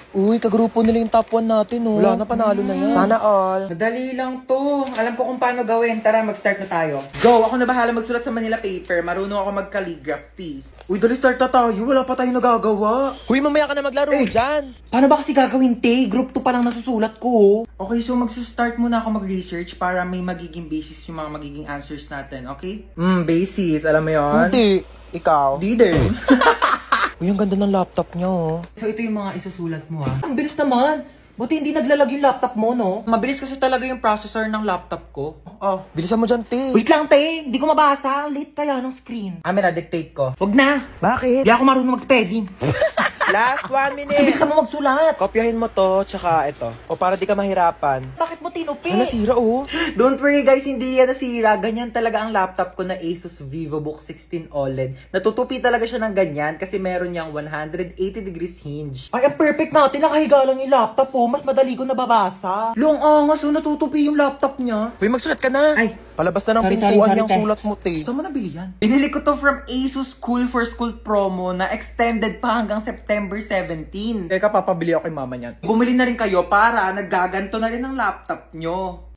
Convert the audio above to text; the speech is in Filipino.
Uy, kagrupo nila yung top 1 natin, oh. Wala na, panalo na yan. Sana all. Madali lang to. Alam ko kung paano gawin. Tara, mag-start na tayo. Go! Ako na bahala magsulat sa Manila paper. Marunong ako mag-calligraphy. Uy, dali start na tayo. Wala pa tayong nagagawa. Uy, mamaya ka na maglaro dyan. Paano ba kasi gagawin, te? Group 2 pa lang nasusulat ko. Okay, so mag-start muna ako mag-research para may magiging basis yung mga magiging answers natin, okay? Basis. Alam mo yun? Hindi. Ikaw? Di din. Uy, ang ganda ng laptop niya, oh. So ito yung mga isusulat mo, ha? Ang bilis naman. Buti hindi naglalag yung laptop mo, no? Mabilis kasi talaga yung processor ng laptop ko. Oh, bilisan mo dyan, te. Wait lang, te. Hindi ko mabasa. Late kaya ng screen. Na dictate ko. Wag na. Bakit? Hindi ako marunong mag-spelling. Last 1 minute. Bilisan mo magsulat. Kopyahin mo to, tsaka ito. O para di ka mahirapan. Bakit mo tinupi? Ano, nasira, oh. Don't worry guys, hindi yan nasira. Ganyan talaga ang laptop ko na Asus VivoBook 16 OLED. Natutupi talaga siya ng ganyan kasi meron niyang 180 degrees hinge. Ay, ang perfect natin. Nakahiga lang yung laptop ko. Mas madali ko nababasa. Long angas, so natutupi yung laptop niya. Uy, magsulat ka na. Ay. Palabas na ng Sorry, pintuan sorry, yung te. sulat mo, te. Saan mo nabili yan? Binili ko to from Asus Cool for School promo na extended pa hanggang September 17. Teka, papabili ako kay mama niyan. Bumili na rin kayo para naggaganto na rin ang laptop nyo.